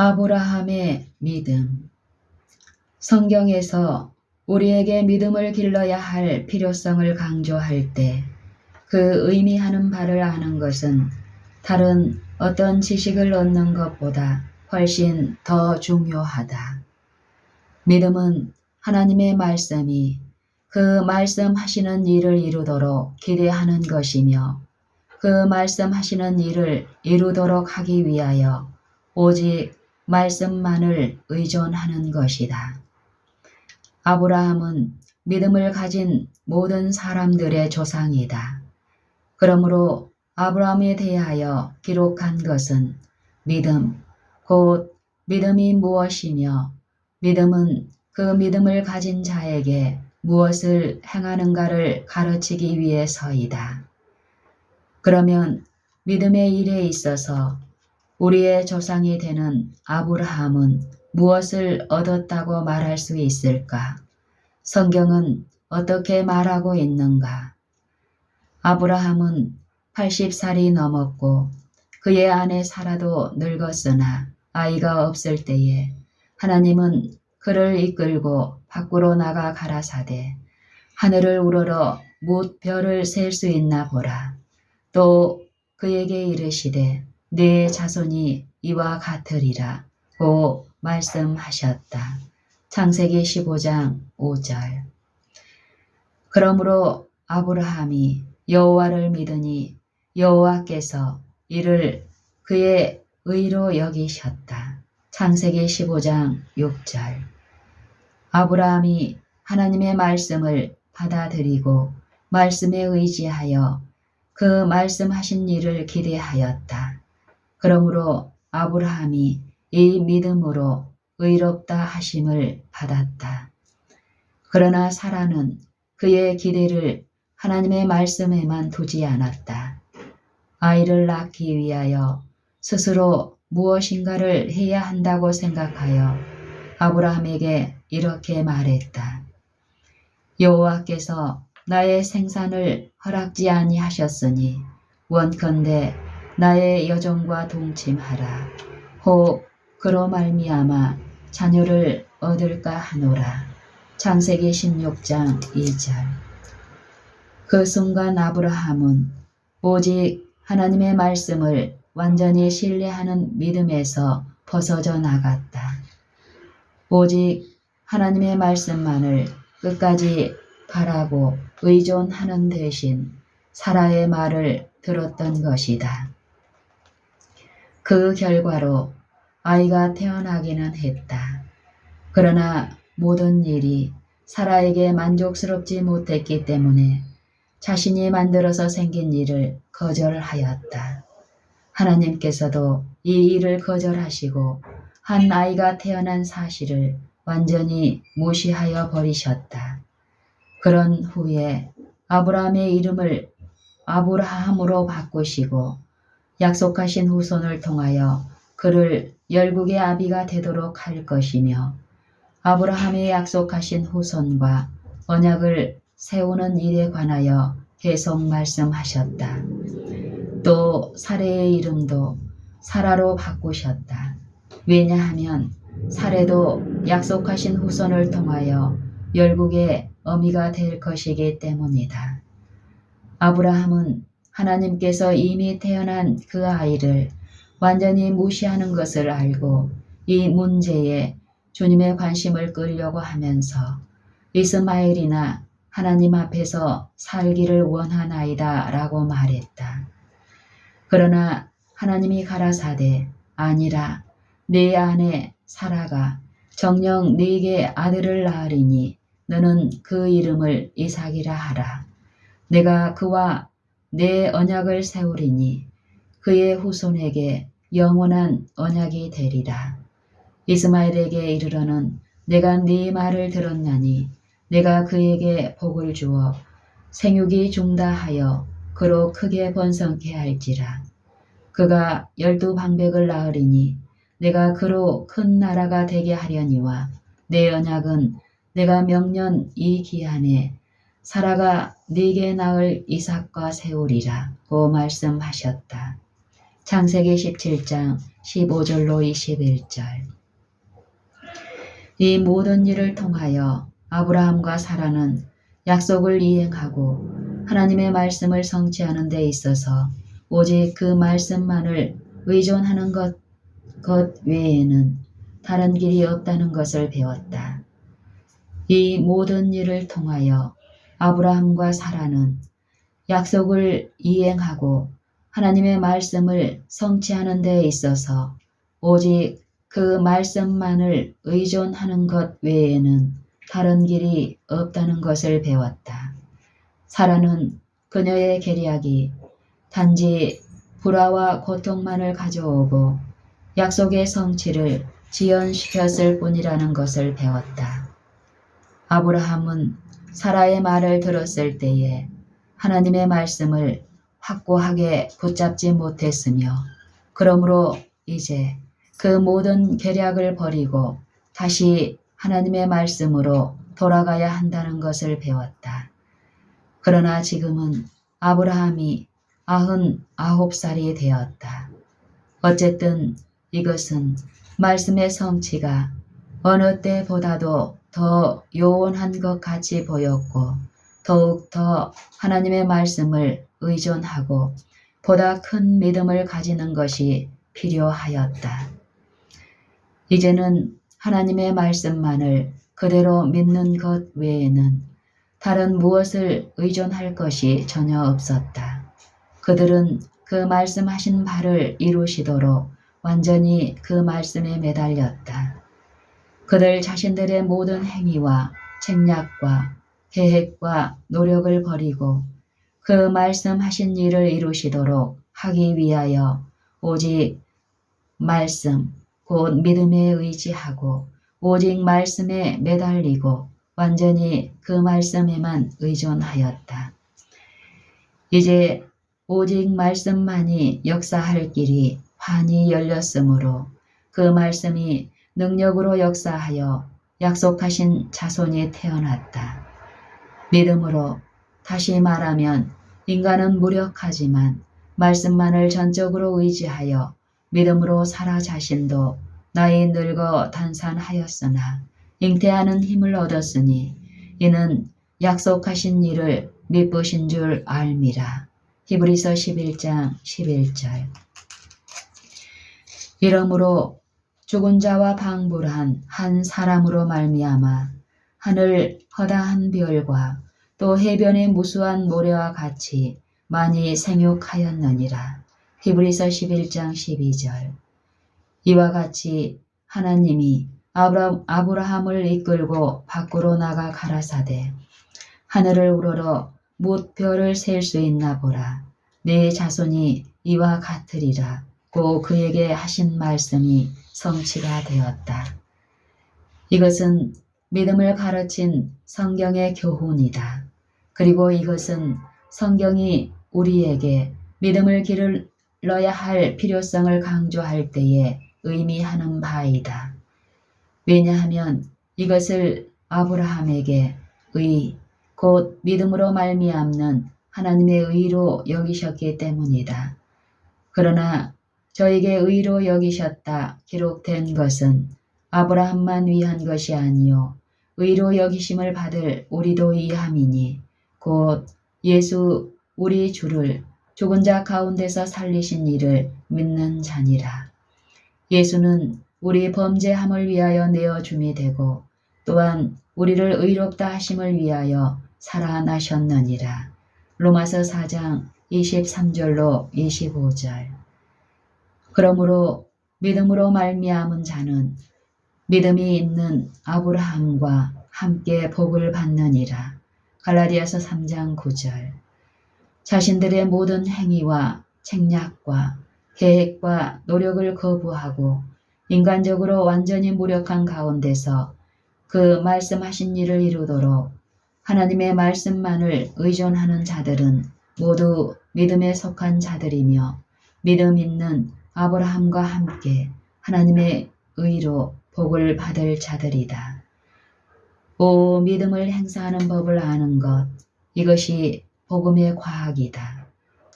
아브라함의 믿음. 성경에서 우리에게 믿음을 길러야 할 필요성을 강조할 때 그 의미하는 바를 아는 것은 다른 어떤 지식을 얻는 것보다 훨씬 더 중요하다. 믿음은 하나님의 말씀이 그 말씀하시는 일을 이루도록 기대하는 것이며 그 말씀하시는 일을 이루도록 하기 위하여 오직 말씀만을 의존하는 것이다. 아브라함은 믿음을 가진 모든 사람들의 조상이다. 그러므로 아브라함에 대하여 기록한 것은 믿음, 곧 믿음이 무엇이며 믿음은 그 믿음을 가진 자에게 무엇을 행하는가를 가르치기 위해서이다. 그러면 믿음의 일에 있어서 우리의 조상이 되는 아브라함은 무엇을 얻었다고 말할 수 있을까? 성경은 어떻게 말하고 있는가? 아브라함은 80살이 넘었고 그의 아내 사라도 늙었으나 아이가 없을 때에 하나님은 그를 이끌고 밖으로 나가 가라사대 하늘을 우러러 뭇 별을 셀 수 있나 보라. 또 그에게 이르시되 네 자손이 이와 같으리라 고 말씀하셨다. 창세기 15장 5절. 그러므로 아브라함이 여호와를 믿으니 여호와께서 이를 그의 의로 여기셨다. 창세기 15장 6절. 아브라함이 하나님의 말씀을 받아들이고 말씀에 의지하여 그 말씀하신 일을 기대하였다. 그러므로 아브라함이 이 믿음으로 의롭다 하심을 받았다. 그러나 사라는 그의 기대를 하나님의 말씀에만 두지 않았다. 아이를 낳기 위하여 스스로 무엇인가를 해야 한다고 생각하여 아브라함에게 이렇게 말했다. 여호와께서 나의 생산을 허락지 아니하셨으니 원컨대 나의 여종과 동침하라. 혹 그로 말미암아 자녀를 얻을까 하노라. 창세기 16장 2절. 그 순간 아브라함은 오직 하나님의 말씀을 완전히 신뢰하는 믿음에서 벗어져 나갔다. 오직 하나님의 말씀만을 끝까지 바라고 의존하는 대신 사라의 말을 들었던 것이다. 그 결과로 아이가 태어나기는 했다. 그러나 모든 일이 사라에게 만족스럽지 못했기 때문에 자신이 만들어서 생긴 일을 거절하였다. 하나님께서도 이 일을 거절하시고 한 아이가 태어난 사실을 완전히 무시하여 버리셨다. 그런 후에 아브라함의 이름을 아브라함으로 바꾸시고 약속하신 후손을 통하여 그를 열국의 아비가 되도록 할 것이며 아브라함의 약속하신 후손과 언약을 세우는 일에 관하여 계속 말씀하셨다. 또 사레의 이름도 사라로 바꾸셨다. 왜냐하면 사레도 약속하신 후손을 통하여 열국의 어미가 될 것이기 때문이다. 아브라함은 하나님께서 이미 태어난 그 아이를 완전히 무시하는 것을 알고 이 문제에 주님의 관심을 끌려고 하면서 이스마엘이나 하나님 앞에서 살기를 원하나이다 라고 말했다. 그러나 하나님이 가라사대 아니라 네 아내 사라가 정녕 네게 아들을 낳으리니 너는 그 이름을 이삭이라 하라. 내가 그와 내 언약을 세우리니 그의 후손에게 영원한 언약이 되리라. 이스마엘에게 이르러는 내가 네 말을 들었나니 내가 그에게 복을 주어 생육이 중다하여 그로 크게 번성케 할지라. 그가 12방백을 낳으리니 내가 그로 큰 나라가 되게 하려니와 내 언약은 내가 명년 이 기한에 사라가 네게 낳을 이삭과 세우리라 고 말씀하셨다. 창세기 17장 15절로 21절. 이 모든 일을 통하여 아브라함과 사라는 약속을 이행하고 하나님의 말씀을 성취하는 데 있어서 오직 그 말씀만을 의존하는 것 외에는 다른 길이 없다는 것을 배웠다. 이 모든 일을 통하여 아브라함과 사라는 약속을 이행하고 하나님의 말씀을 성취하는 데 있어서 오직 그 말씀만을 의존하는 것 외에는 다른 길이 없다는 것을 배웠다. 사라는 그녀의 계략이 단지 불화와 고통만을 가져오고 약속의 성취를 지연시켰을 뿐이라는 것을 배웠다. 아브라함은 사라의 말을 들었을 때에 하나님의 말씀을 확고하게 붙잡지 못했으며 그러므로 이제 그 모든 계략을 버리고 다시 하나님의 말씀으로 돌아가야 한다는 것을 배웠다. 그러나 지금은 아브라함이 99살이 되었다. 어쨌든 이것은 말씀의 성취가 어느 때보다도 더 요원한 것 같이 보였고 더욱더 하나님의 말씀을 의존하고 보다 큰 믿음을 가지는 것이 필요하였다. 이제는 하나님의 말씀만을 그대로 믿는 것 외에는 다른 무엇을 의존할 것이 전혀 없었다. 그들은 그 말씀하신 바를 이루시도록 완전히 그 말씀에 매달렸다. 그들 자신들의 모든 행위와 책략과 계획과 노력을 버리고 그 말씀하신 일을 이루시도록 하기 위하여 오직 말씀, 곧 믿음에 의지하고 오직 말씀에 매달리고 완전히 그 말씀에만 의존하였다. 이제 오직 말씀만이 역사할 길이 환히 열렸으므로 그 말씀이 능력으로 역사하여 약속하신 자손이 태어났다. 믿음으로, 다시 말하면 인간은 무력하지만 말씀만을 전적으로 의지하여 믿음으로 사라 자신도 나이 늙어 단산하였으나 잉태하는 힘을 얻었으니 이는 약속하신 일을 미쁘신 줄 알미라. 히브리서 11장 11절. 이러므로 죽은 자와 방불한 한 사람으로 말미암아 하늘 허다한 별과 또 해변의 무수한 모래와 같이 많이 생육하였느니라. 히브리서 11장 12절. 이와 같이 하나님이 아브라함을 이끌고 밖으로 나가 가라사대 하늘을 우러러 뭇 별을 셀 수 있나 보라. 네 자손이 이와 같으리라. 고 그에게 하신 말씀이 성취가 되었다. 이것은 믿음을 가르친 성경의 교훈이다. 그리고 이것은 성경이 우리에게 믿음을 기르러야 할 필요성을 강조할 때에 의미하는 바이다. 왜냐하면 이것을 아브라함에게 곧 믿음으로 말미암는 하나님의 의로 여기셨기 때문이다. 그러나 저에게 의로 여기셨다 기록된 것은 아브라함만 위한 것이 아니요 의로 여기심을 받을 우리도 이함이니 곧 예수 우리 주를 죽은 자 가운데서 살리신 이를 믿는 자니라. 예수는 우리 범죄함을 위하여 내어줌이 되고 또한 우리를 의롭다 하심을 위하여 살아나셨느니라. 로마서 4장 23절로 25절. 그러므로 믿음으로 말미암은 자는 믿음이 있는 아브라함과 함께 복을 받느니라. 갈라디아서 3장 9절. 자신들의 모든 행위와 책략과 계획과 노력을 거부하고 인간적으로 완전히 무력한 가운데서 그 말씀하신 일을 이루도록 하나님의 말씀만을 의존하는 자들은 모두 믿음에 속한 자들이며 믿음 있는 아브라함과 함께 하나님의 의로 복을 받을 자들이다. 오 믿음을 행사하는 법을 아는 것, 이것이 복음의 과학이다.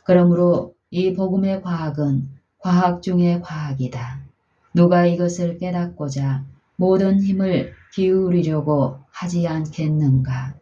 그러므로 이 복음의 과학은 과학 중의 과학이다. 누가 이것을 깨닫고자 모든 힘을 기울이려고 하지 않겠는가.